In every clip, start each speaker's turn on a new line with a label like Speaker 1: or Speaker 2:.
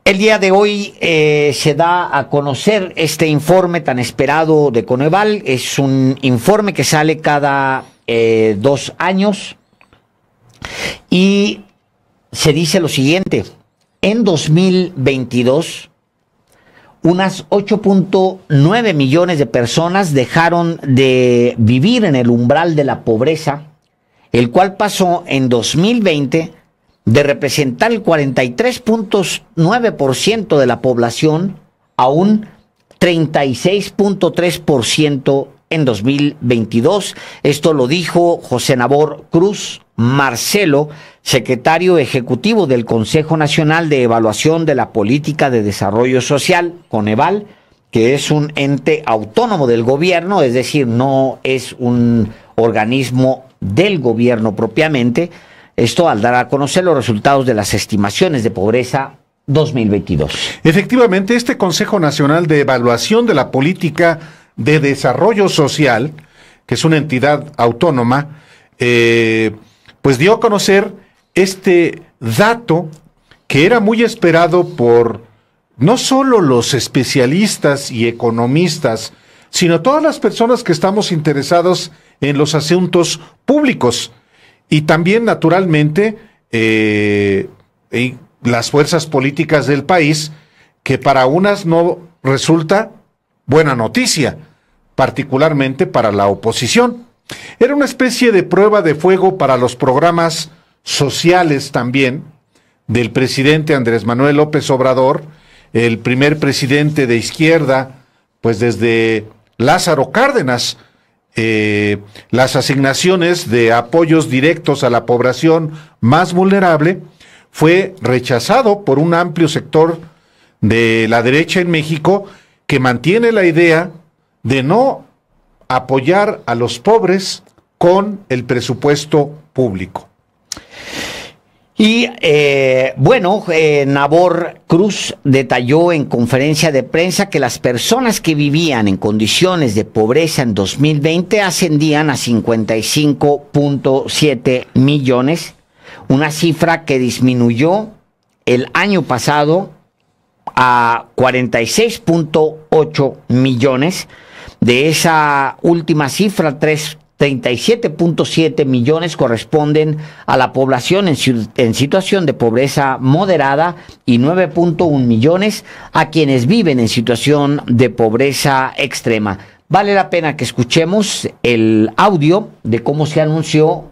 Speaker 1: El día de hoy se da a conocer este informe tan esperado de Coneval. Es un informe que sale cada 2 años y se dice lo siguiente: en 2022, unas 8.9 millones de personas dejaron de vivir en el umbral de la pobreza, el cual pasó en 2020 de representar el 43.9% de la población a un 36.3% en 2022. Esto lo dijo José Nabor Cruz Marcelo, secretario ejecutivo del Consejo Nacional de Evaluación de la Política de Desarrollo Social, Coneval, que es un ente autónomo del gobierno, es decir, no es un organismo del gobierno propiamente. Esto al dar a conocer los resultados de las estimaciones de pobreza 2022.
Speaker 2: Efectivamente, este Consejo Nacional de Evaluación de la Política de Desarrollo Social, que es una entidad autónoma, pues dio a conocer este dato que era muy esperado por no solo los especialistas y economistas, sino todas las personas que estamos interesados en los asuntos públicos. Y también, naturalmente, las fuerzas políticas del país, que para unas no resulta buena noticia, particularmente para la oposición. Era una especie de prueba de fuego para los programas sociales también del presidente Andrés Manuel López Obrador, el primer presidente de izquierda, pues desde Lázaro Cárdenas. Las asignaciones de apoyos directos a la población más vulnerable fue rechazado por un amplio sector de la derecha en México, que mantiene la idea de no apoyar a los pobres con el presupuesto público.
Speaker 1: Y Nabor Cruz detalló en conferencia de prensa que las personas que vivían en condiciones de pobreza en 2020 ascendían a 55.7 millones, una cifra que disminuyó el año pasado a 46.8 millones. De esa última cifra, 37.7 millones corresponden a la población en situación de pobreza moderada y 9.1 millones a quienes viven en situación de pobreza extrema. Vale la pena que escuchemos el audio de cómo se anunció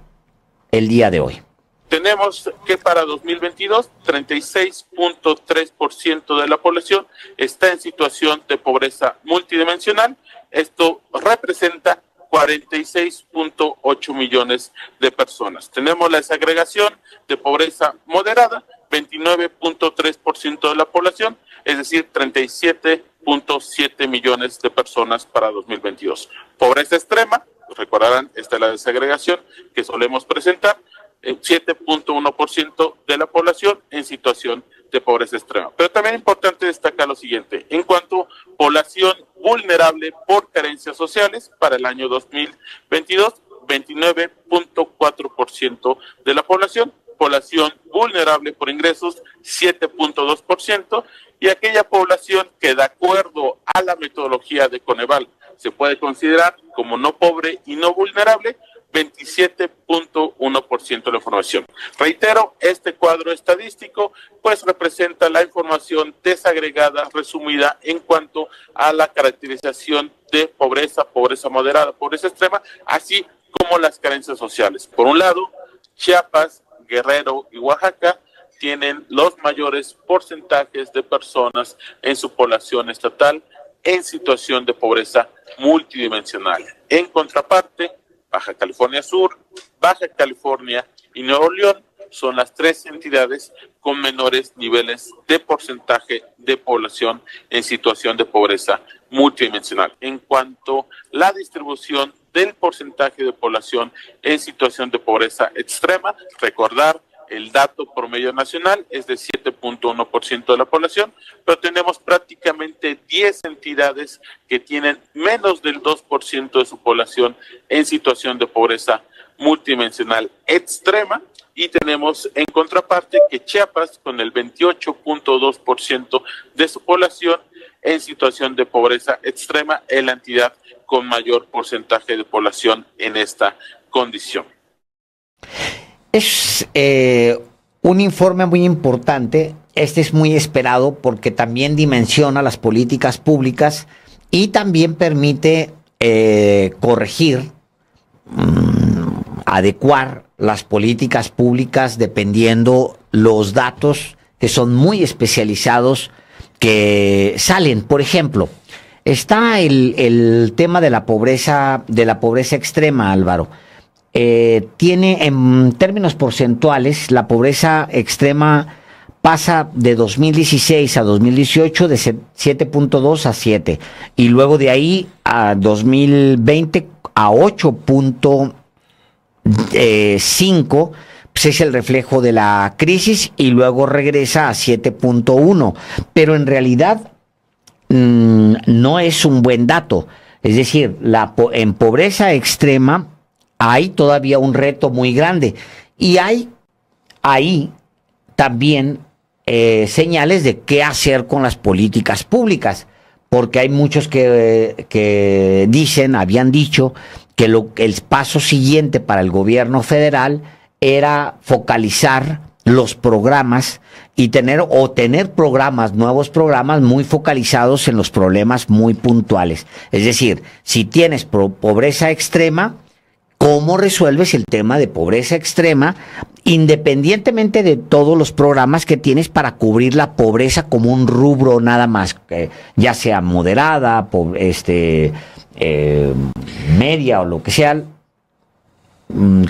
Speaker 1: el día de hoy.
Speaker 3: Tenemos que para 2022, 36.3% de la población está en situación de pobreza multidimensional. Esto representa 46.8 millones de personas. Tenemos la desagregación de pobreza moderada, 29.3% de la población, es decir, 37.7 millones de personas para 2022. Pobreza extrema, recordarán, esta es la desagregación que solemos presentar, 7.1% de la población en situación de pobreza extrema. Pero también es importante destacar lo siguiente: en cuanto a población vulnerable por carencias sociales, para el año 2022, 29.4% de la población vulnerable por ingresos, 7.2%, y aquella población que, de acuerdo a la metodología de Coneval, se puede considerar como no pobre y no vulnerable, 27.1% de la información. Reitero, este cuadro estadístico pues representa la información desagregada, resumida en cuanto a la caracterización de pobreza, pobreza moderada, pobreza extrema, así como las carencias sociales. Por un lado, Chiapas, Guerrero y Oaxaca tienen los mayores porcentajes de personas en su población estatal en situación de pobreza multidimensional. En contraparte, Baja California Sur, Baja California y Nuevo León son las 3 entidades con menores niveles de porcentaje de población en situación de pobreza multidimensional. En cuanto a la distribución del porcentaje de población en situación de pobreza extrema, recordar, el dato promedio nacional es de 7.1% de la población, pero tenemos prácticamente 10 entidades que tienen menos del 2% de su población en situación de pobreza multidimensional extrema, y tenemos en contraparte que Chiapas, con el 28.2% de su población en situación de pobreza extrema, es la entidad con mayor porcentaje de población en esta condición.
Speaker 1: Es un informe muy importante. Este es muy esperado porque también dimensiona las políticas públicas y también permite corregir, adecuar las políticas públicas dependiendo los datos que son muy especializados que salen. Por ejemplo, está el tema de la pobreza extrema, Álvaro. Tiene en términos porcentuales, la pobreza extrema pasa de 2016 a 2018 de 7.2 a 7 y luego de ahí a 2020 a 8.5, pues es el reflejo de la crisis, y luego regresa a 7.1, pero en realidad no es un buen dato. Es decir, en pobreza extrema hay todavía un reto muy grande y hay ahí también señales de qué hacer con las políticas públicas, porque hay muchos que habían dicho que el paso siguiente para el gobierno federal era focalizar los programas y tener nuevos programas muy focalizados en los problemas muy puntuales. Es decir, si tienes pobreza extrema, ¿cómo resuelves el tema de pobreza extrema independientemente de todos los programas que tienes para cubrir la pobreza como un rubro nada más, ya sea moderada, media o lo que sea?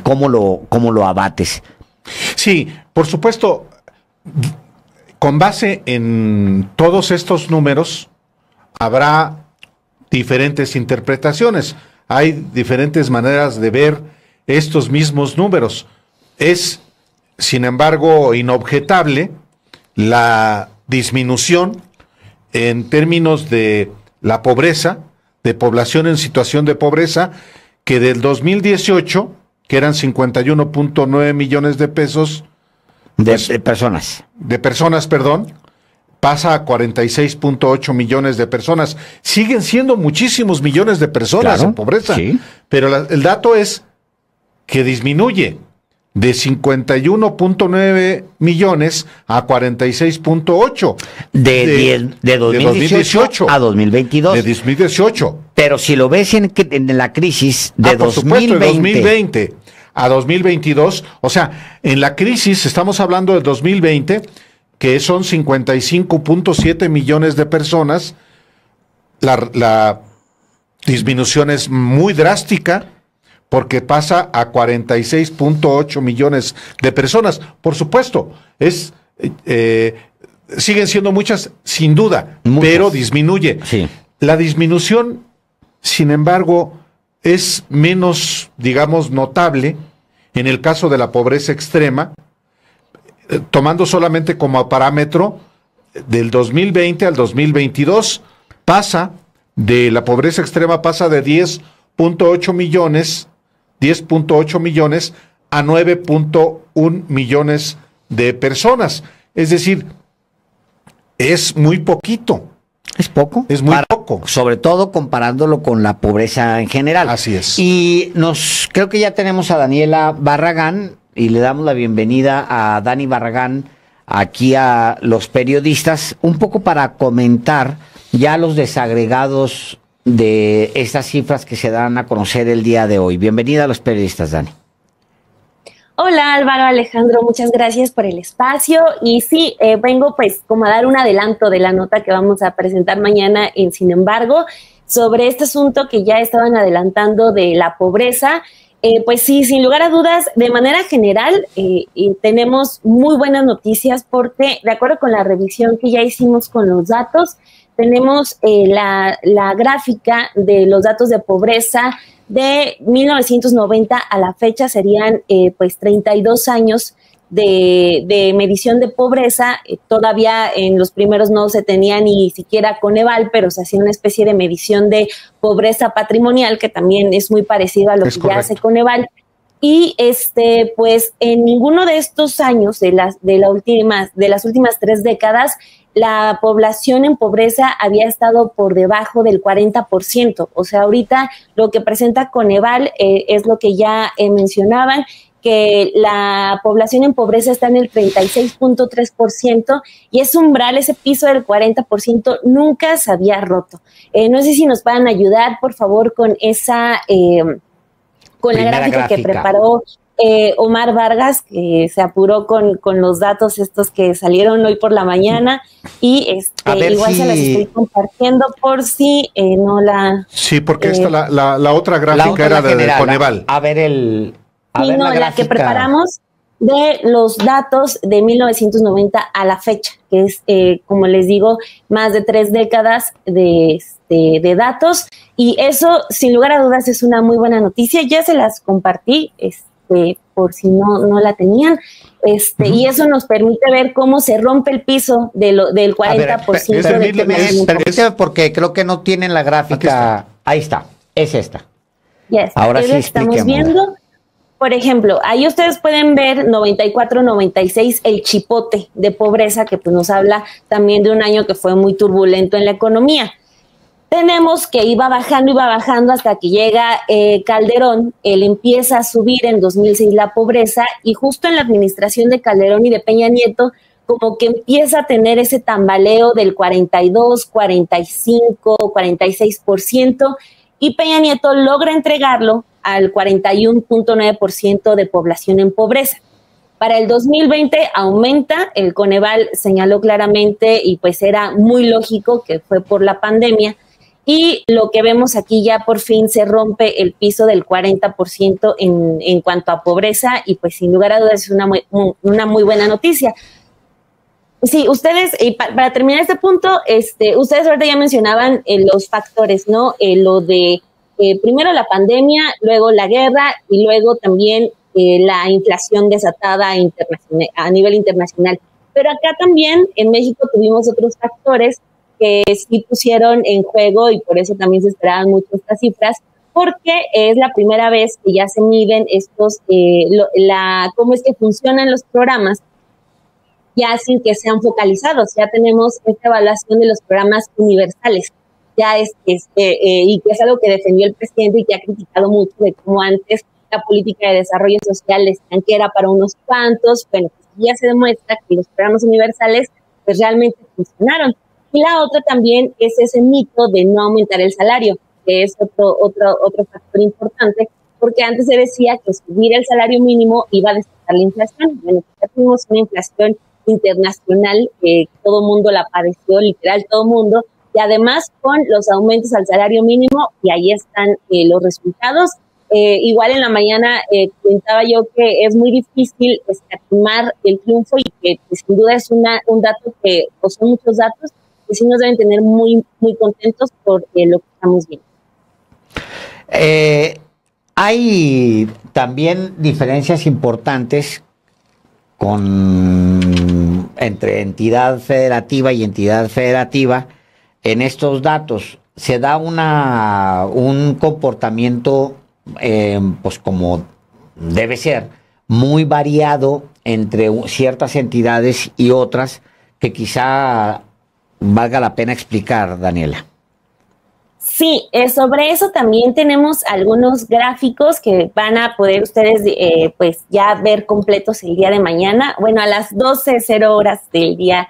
Speaker 1: ¿Cómo lo abates?
Speaker 2: Sí, por supuesto, con base en todos estos números habrá diferentes interpretaciones. Hay diferentes maneras de ver estos mismos números. Es, sin embargo, inobjetable la disminución en términos de la pobreza, de población en situación de pobreza, que del 2018, que eran 51.9 millones de pesos,
Speaker 1: de personas,
Speaker 2: pasa a 46.8 millones de personas. Siguen siendo muchísimos millones de personas en pobreza, sí. Pero el dato es que disminuye de 51.9 millones a 46.8
Speaker 1: de 2018 a 2022.
Speaker 2: De 2018.
Speaker 1: Pero si lo ves en la crisis de
Speaker 2: 2020 a 2022, o sea, en la crisis estamos hablando de 2020, que son 55.7 millones de personas, la disminución es muy drástica porque pasa a 46.8 millones de personas. Por supuesto, siguen siendo muchas, sin duda, pero disminuye.
Speaker 1: Sí.
Speaker 2: La disminución, sin embargo, es menos, digamos, notable en el caso de la pobreza extrema, tomando solamente como parámetro del 2020 al 2022, la pobreza extrema pasa de 10.8 millones a 9.1 millones de personas. Es decir, es muy poquito.
Speaker 1: ¿Es poco?
Speaker 2: Es muy poco.
Speaker 1: Sobre todo comparándolo con la pobreza en general.
Speaker 2: Así es.
Speaker 1: Y creo que ya tenemos a Daniela Barragán, y le damos la bienvenida a Dani Barragán aquí a los periodistas, un poco para comentar ya los desagregados de estas cifras que se dan a conocer el día de hoy. Bienvenida a los periodistas, Dani.
Speaker 4: Hola Álvaro, Alejandro, muchas gracias por el espacio. Y sí, vengo pues como a dar un adelanto de la nota que vamos a presentar mañana en Sin embargo, sobre este asunto que ya estaban adelantando de la pobreza. Pues sí, sin lugar a dudas, de manera general tenemos muy buenas noticias porque de acuerdo con la revisión que ya hicimos con los datos, tenemos la gráfica de los datos de pobreza de 1990 a la fecha, serían pues 32 años de medición de pobreza. Todavía en los primeros no se tenía ni siquiera Coneval, pero se hacía una especie de medición de pobreza patrimonial que también es muy parecido a lo que ya hace Coneval. Y pues en ninguno de estos años, de las últimas 3 décadas, la población en pobreza había estado por debajo del 40%. O sea, ahorita lo que presenta Coneval es lo que ya mencionaban, que la población en pobreza está en el 36.3% y ese umbral, ese piso del 40%, nunca se había roto. No sé si nos puedan ayudar, por favor, con esa... con la gráfica que preparó Omar Vargas, que se apuró con los datos estos que salieron hoy por la mañana, y igual se las estoy compartiendo por si no la...
Speaker 2: Sí, porque la otra gráfica era de Coneval.
Speaker 1: A ver
Speaker 4: la que preparamos de los datos de 1990 a la fecha, que es, como les digo, más de 3 décadas de datos, y eso, sin lugar a dudas, es una muy buena noticia. Ya se las compartí, por si no la tenían, y eso nos permite ver cómo se rompe el piso del 40%.
Speaker 1: Permíteme, porque creo que no tienen la gráfica. Ahí está, es esta.
Speaker 4: Yes,
Speaker 1: ahora sí
Speaker 4: estamos viendo. Por ejemplo, ahí ustedes pueden ver 94-96, el chipote de pobreza, que pues nos habla también de un año que fue muy turbulento en la economía. Tenemos que iba bajando hasta que llega Calderón. Él empieza a subir en 2006 la pobreza, y justo en la administración de Calderón y de Peña Nieto, como que empieza a tener ese tambaleo del 42, 45, 46%, y Peña Nieto logra entregarlo al 41.9% de población en pobreza. Para el 2020 aumenta, el Coneval señaló claramente, y pues era muy lógico que fue por la pandemia, y lo que vemos aquí ya por fin se rompe el piso del 40% en cuanto a pobreza, y pues sin lugar a dudas es una muy buena noticia. Sí, ustedes, para terminar este punto, ustedes ahorita ya mencionaban los factores, ¿no? Lo de primero la pandemia, luego la guerra, y luego también la inflación desatada a nivel internacional. Pero acá también en México tuvimos otros factores que sí pusieron en juego, y por eso también se esperaban mucho estas cifras, porque es la primera vez que ya se miden cómo es que funcionan los programas, ya sin que sean focalizados. Ya tenemos esta evaluación de los programas universales, ya y que es algo que defendió el presidente y que ha criticado mucho, de cómo antes la política de desarrollo social decían que era para unos cuantos. Bueno, pues ya se demuestra que los programas universales pues realmente funcionaron. Y la otra también es ese mito de no aumentar el salario, que es otro factor importante, porque antes se decía que subir el salario mínimo iba a despertar la inflación. Bueno, ya tuvimos una inflación internacional que todo mundo la padeció, literal todo mundo, y además con los aumentos al salario mínimo, y ahí están los resultados. Igual en la mañana comentaba yo que es muy difícil escatimar el triunfo, y que sin duda es un dato o son muchos datos que sí nos deben tener muy, muy contentos por lo que estamos viendo.
Speaker 1: Hay también diferencias importantes entre entidad federativa y entidad federativa en estos datos. Se da un comportamiento, pues como debe ser, muy variado entre ciertas entidades y otras, que quizá valga la pena explicar, Daniela.
Speaker 4: Sí, sobre eso también tenemos algunos gráficos que van a poder ustedes pues ya ver completos el día de mañana. Bueno, a las 12:00 del día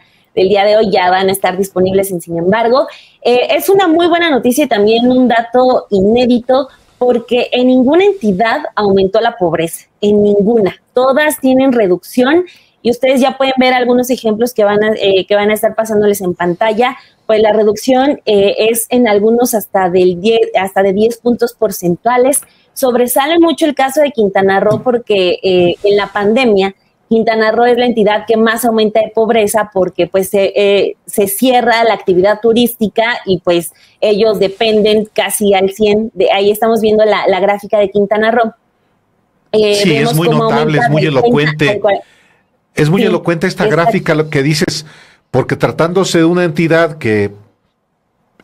Speaker 4: de hoy ya van a estar disponibles Sin Embargo. Es una muy buena noticia y también un dato inédito, porque en ninguna entidad aumentó la pobreza, en ninguna. Todas tienen reducción, y ustedes ya pueden ver algunos ejemplos que van a estar pasándoles en pantalla. Pues la reducción es en algunos hasta de 10 puntos porcentuales. Sobresale mucho el caso de Quintana Roo, porque en la pandemia Quintana Roo es la entidad que más aumenta de pobreza, porque pues se cierra la actividad turística, y pues ellos dependen casi al 100%. Ahí estamos viendo la gráfica de Quintana Roo.
Speaker 2: Sí, es muy notable, es muy elocuente. Es muy elocuente esta gráfica, lo que dices, porque tratándose de una entidad que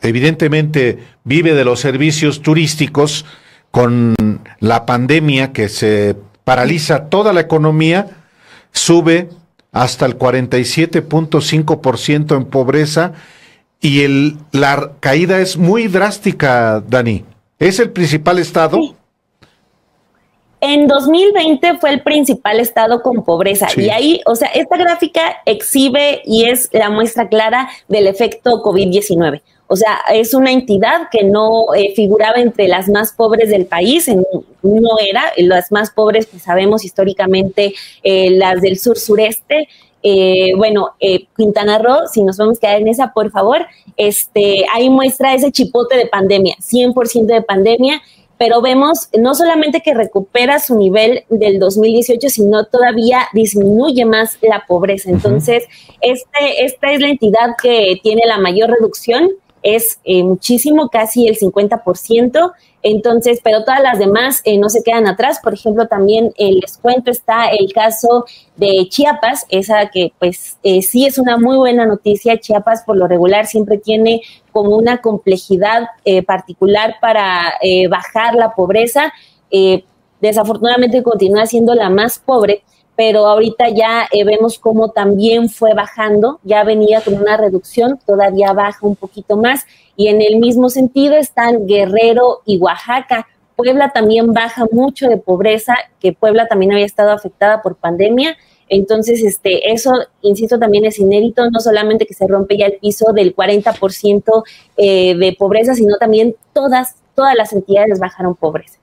Speaker 2: evidentemente vive de los servicios turísticos, con la pandemia que se paraliza toda la economía, sube hasta el 47.5% en pobreza y la caída es muy drástica, Dani. ¿Es el principal estado?
Speaker 4: Sí. En 2020 fue el principal estado con pobreza, sí. Y ahí, o sea, esta gráfica exhibe y es la muestra clara del efecto COVID-19. O sea, es una entidad que no figuraba entre las más pobres del país, no era, las más pobres, pues sabemos históricamente, las del sur-sureste. Quintana Roo, si nos vamos a quedar en esa, por favor, ahí muestra ese chipote de pandemia, 100% de pandemia. Pero vemos no solamente que recupera su nivel del 2018, sino todavía disminuye más la pobreza. Entonces, esta es la entidad que tiene la mayor reducción, es muchísimo, casi el 50%. Entonces, pero todas las demás no se quedan atrás. Por ejemplo, también les cuento, está el caso de Chiapas, esa que pues sí es una muy buena noticia. Chiapas por lo regular siempre tiene como una complejidad particular para bajar la pobreza. Desafortunadamente continúa siendo la más pobre, pero ahorita ya vemos cómo también fue bajando, ya venía con una reducción, todavía baja un poquito más, y en el mismo sentido están Guerrero y Oaxaca. Puebla también baja mucho de pobreza, que Puebla también había estado afectada por pandemia. Entonces, eso, insisto, también es inédito, no solamente que se rompe ya el piso del 40% de pobreza, sino también todas las entidades bajaron pobreza.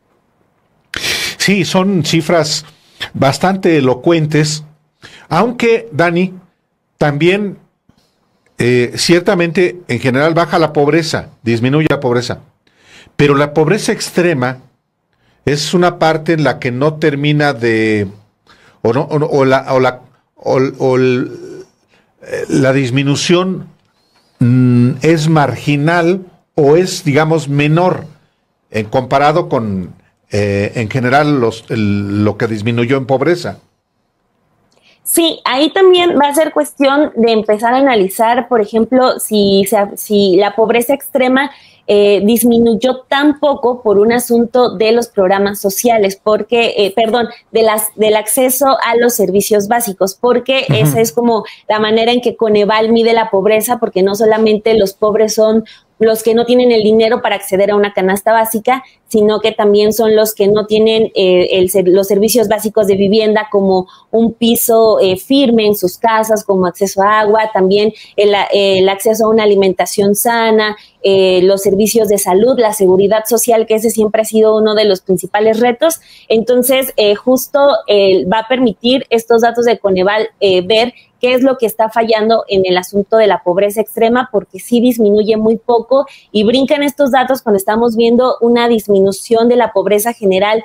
Speaker 2: Sí, son cifras bastante elocuentes, aunque, Dani, también ciertamente en general baja la pobreza, disminuye la pobreza, pero la pobreza extrema es una parte en la que no termina de la disminución es marginal o es, digamos, menor en comparado con en general lo que disminuyó en pobreza.
Speaker 4: Sí, ahí también va a ser cuestión de empezar a analizar, por ejemplo, si la pobreza extrema disminuyó tan poco por un asunto de los programas sociales, porque, del acceso a los servicios básicos, porque esa es como la manera en que Coneval mide la pobreza, porque no solamente los pobres son los que no tienen el dinero para acceder a una canasta básica, sino que también son los que no tienen los servicios básicos de vivienda, como un piso firme en sus casas, como acceso a agua, también el acceso a una alimentación sana, los servicios de salud, la seguridad social, que ese siempre ha sido uno de los principales retos. Entonces, justo va a permitir estos datos de Coneval ver qué es lo que está fallando en el asunto de la pobreza extrema, porque sí disminuye muy poco y brincan estos datos cuando estamos viendo una disminución de la pobreza general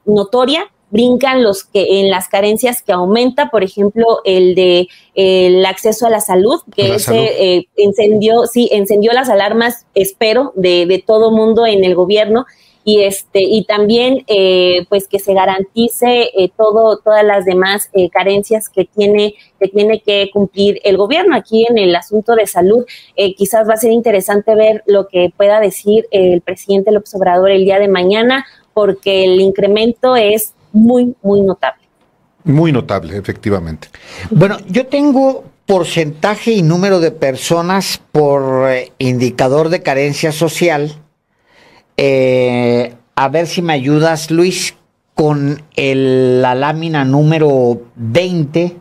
Speaker 4: notoria, brincan en las carencias que aumenta, por ejemplo, el acceso a la salud, que encendió las alarmas, espero, de todo mundo en el gobierno. Y también pues que se garantice todas las demás carencias que tiene que cumplir el gobierno. Aquí en el asunto de salud quizás va a ser interesante ver lo que pueda decir el presidente López Obrador el día de mañana, porque el incremento es muy, muy notable.
Speaker 2: Muy notable, efectivamente.
Speaker 1: Bueno, yo tengo porcentaje y número de personas por indicador de carencia social. A ver si me ayudas, Luis, con la lámina número 20.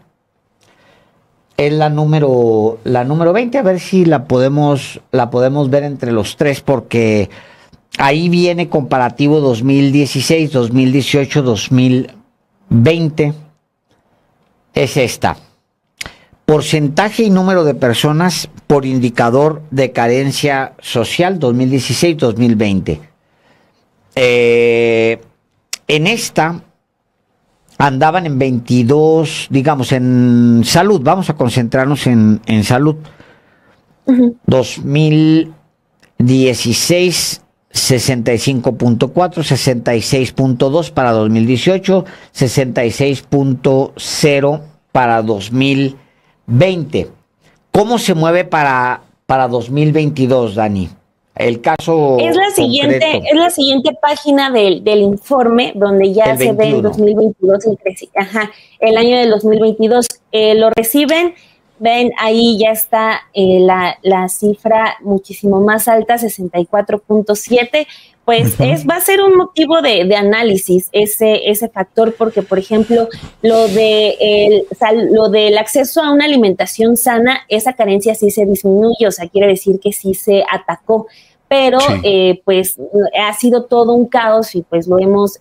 Speaker 1: Es la número 20, a ver si la podemos ver entre los tres, porque ahí viene comparativo 2016, 2018, 2020. Es esta. Porcentaje y número de personas por indicador de carencia social 2016-2020. En esta andaban en 22, digamos, en salud. Vamos a concentrarnos en salud. 2016, 65.4, 66.2 para 2018, 66.0 para 2020. ¿Cómo se mueve para 2022, Dani? El caso
Speaker 4: es la siguiente,
Speaker 1: concreto.
Speaker 4: es la siguiente página del informe, donde ya
Speaker 1: El
Speaker 4: se ve en
Speaker 1: 21.
Speaker 4: 2022 el año del 2022. Lo reciben, ven, ahí ya está la cifra muchísimo más alta, 64.7. Pues va a ser un motivo de análisis ese factor, porque, por ejemplo, lo del acceso a una alimentación sana, esa carencia sí se disminuye, o sea, quiere decir que sí se atacó, pero
Speaker 2: Sí.
Speaker 4: pues ha sido todo un caos y pues lo hemos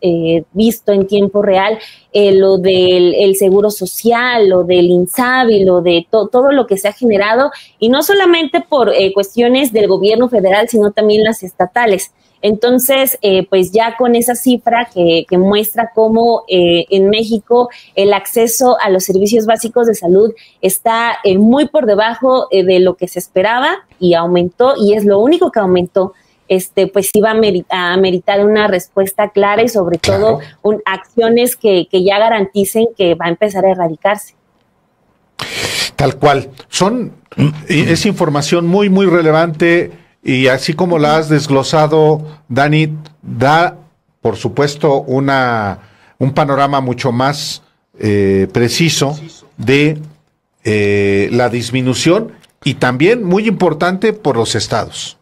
Speaker 4: visto en tiempo real, lo del el seguro social, lo del INSABI, lo de todo lo que se ha generado, y no solamente por cuestiones del gobierno federal, sino también las estatales. Entonces, pues ya con esa cifra que muestra cómo en México el acceso a los servicios básicos de salud está muy por debajo de lo que se esperaba, y aumentó, y es lo único que aumentó, pues sí va a meritar una respuesta clara y sobre todo acciones que ya garanticen que va a empezar a erradicarse.
Speaker 2: Tal cual. Es información muy, muy relevante. Y así como la has desglosado, Dani, da, por supuesto, un panorama mucho más preciso de la disminución, y también muy importante por los estados.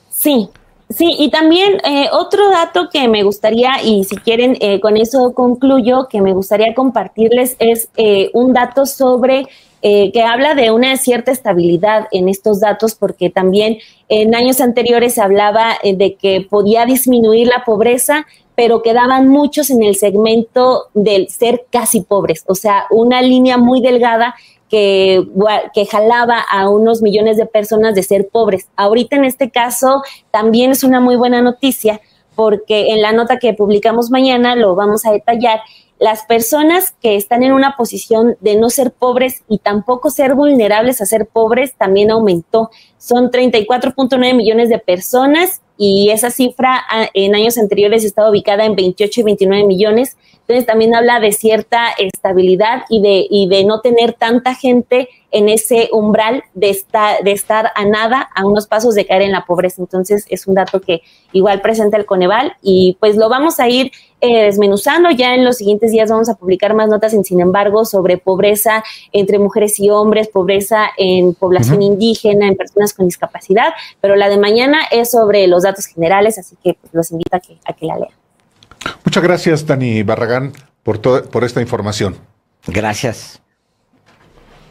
Speaker 4: Sí, sí, y también otro dato que me gustaría, y si quieren, con eso concluyo, que me gustaría compartirles es un dato sobre que habla de una cierta estabilidad en estos datos, porque también en años anteriores se hablaba de que podía disminuir la pobreza, pero quedaban muchos en el segmento del ser casi pobres, o sea, una línea muy delgada que jalaba a unos millones de personas de ser pobres. Ahorita en este caso también es una muy buena noticia, porque en la nota que publicamos mañana lo vamos a detallar. Las personas que están en una posición de no ser pobres y tampoco ser vulnerables a ser pobres también aumentó. Son 34.9 millones de personas, y esa cifra en años anteriores estaba ubicada en 28 y 29 millones. Entonces también habla de cierta estabilidad y de no tener tanta gente en ese umbral de estar a nada, a unos pasos de caer en la pobreza. Entonces es un dato que igual presenta el Coneval, y pues lo vamos a ir desmenuzando. Ya en los siguientes días vamos a publicar más notas en Sin Embargo sobre pobreza entre mujeres y hombres, pobreza en población indígena, en personas con discapacidad, pero la de mañana es sobre los datos generales, así que pues, los invito a que la lean.
Speaker 2: Muchas gracias, Dani Barragán, por esta información.
Speaker 1: Gracias.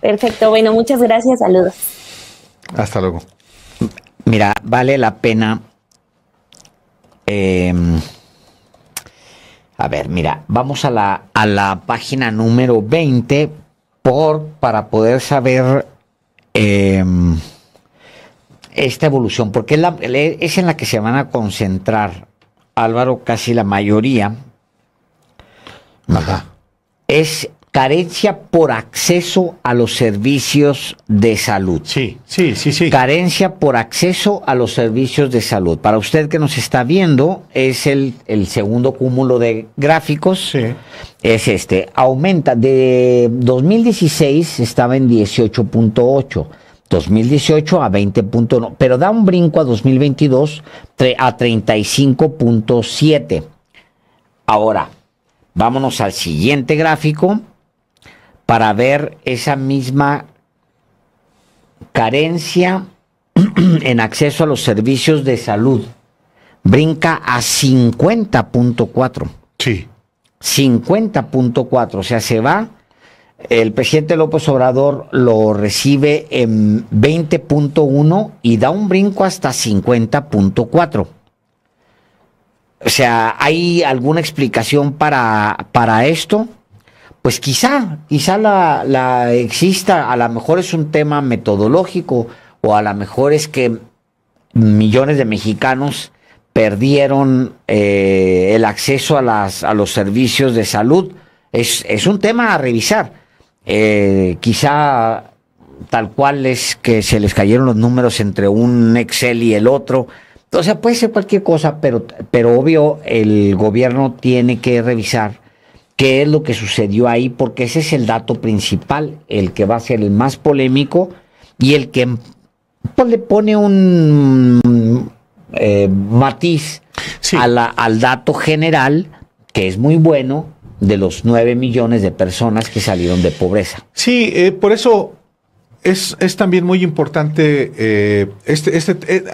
Speaker 4: Perfecto, bueno, muchas gracias, saludos.
Speaker 2: Hasta luego.
Speaker 1: Mira, vale la pena. A ver, mira, vamos a la página número 20 para poder saber esta evolución, porque es en la que se van a concentrar, Álvaro, casi la mayoría.
Speaker 2: Ajá.
Speaker 1: Es carencia por acceso a los servicios de salud.
Speaker 2: Sí.
Speaker 1: Carencia por acceso a los servicios de salud. Para usted que nos está viendo, es el segundo cúmulo de gráficos.
Speaker 2: Sí.
Speaker 1: Es aumenta. De 2016 estaba en 18.8. 2018 a 20.1, pero da un brinco a 2022 a 35.7. Ahora, vámonos al siguiente gráfico para ver esa misma carencia en acceso a los servicios de salud. Brinca a 50.4.
Speaker 2: Sí.
Speaker 1: 50.4, o sea, se va. El presidente López Obrador lo recibe en 20.1 y da un brinco hasta 50.4. O sea, ¿hay alguna explicación para esto? Pues quizá la exista. A lo mejor es un tema metodológico, o a lo mejor es que millones de mexicanos perdieron el acceso a los servicios de salud. Es un tema a revisar. Quizá tal cual es que se les cayeron los números entre un Excel y el otro. O sea, puede ser cualquier cosa, pero obvio el gobierno tiene que revisar qué es lo que sucedió ahí, porque ese es el dato principal, el que va a ser el más polémico y el que pues le pone un matiz
Speaker 2: Sí.
Speaker 1: al dato general, que es muy bueno, de los 9 millones de personas que salieron de pobreza.
Speaker 2: Sí, por eso es también muy importante,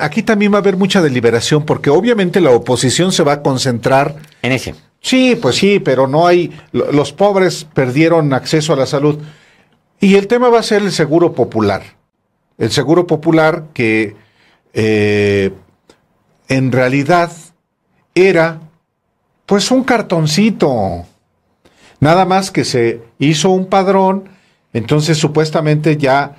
Speaker 2: aquí también va a haber mucha deliberación, porque obviamente la oposición se va a concentrar.
Speaker 1: En ese.
Speaker 2: Sí, pues sí, pero no hay, los pobres perdieron acceso a la salud. Y el tema va a ser el seguro popular. El seguro popular que en realidad era pues un cartoncito. Nada más que se hizo un padrón, entonces supuestamente ya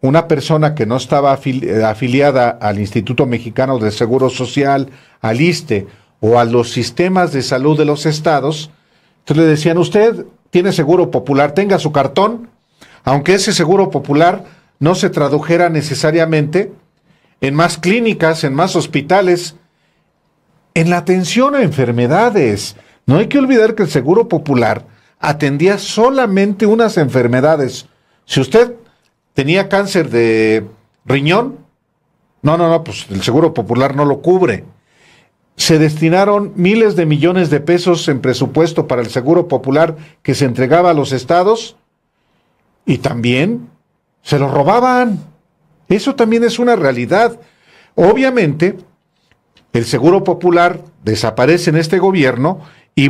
Speaker 2: una persona que no estaba afiliada al Instituto Mexicano del Seguro Social, al ISSSTE o a los sistemas de salud de los estados, entonces le decían, usted tiene seguro popular, tenga su cartón, aunque ese seguro popular no se tradujera necesariamente en más clínicas, en más hospitales, en la atención a enfermedades. No hay que olvidar que el seguro popular atendía solamente unas enfermedades. Si usted tenía cáncer de riñón, no, pues el seguro popular no lo cubre. Se destinaron miles de millones de pesos en presupuesto para el seguro popular que se entregaba a los estados y también se lo robaban. Eso también es una realidad. Obviamente, el seguro popular desaparece en este gobierno y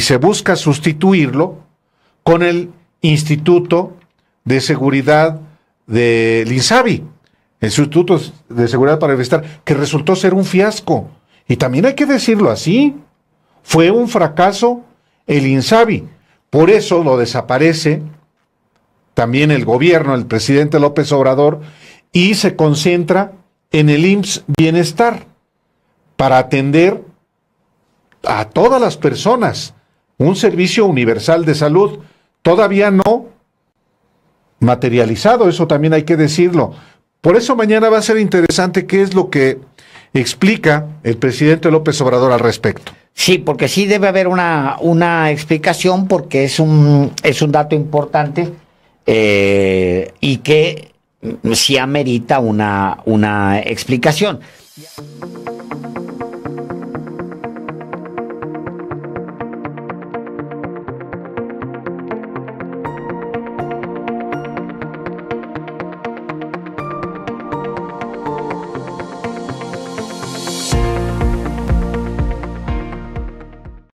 Speaker 2: se busca sustituirlo con el Instituto de Seguridad del INSABI, el Instituto de Seguridad para el Bienestar, que resultó ser un fiasco. Y también hay que decirlo así, fue un fracaso el INSABI. Por eso lo desaparece también el gobierno, el presidente López Obrador, y se concentra en el IMSS Bienestar para atender a todas las personas, un servicio universal de salud, todavía no materializado, eso también hay que decirlo. Por eso mañana va a ser interesante qué es lo que explica el presidente López Obrador al respecto.
Speaker 1: Sí, porque sí debe haber una explicación, porque es un dato importante y que sí amerita una explicación.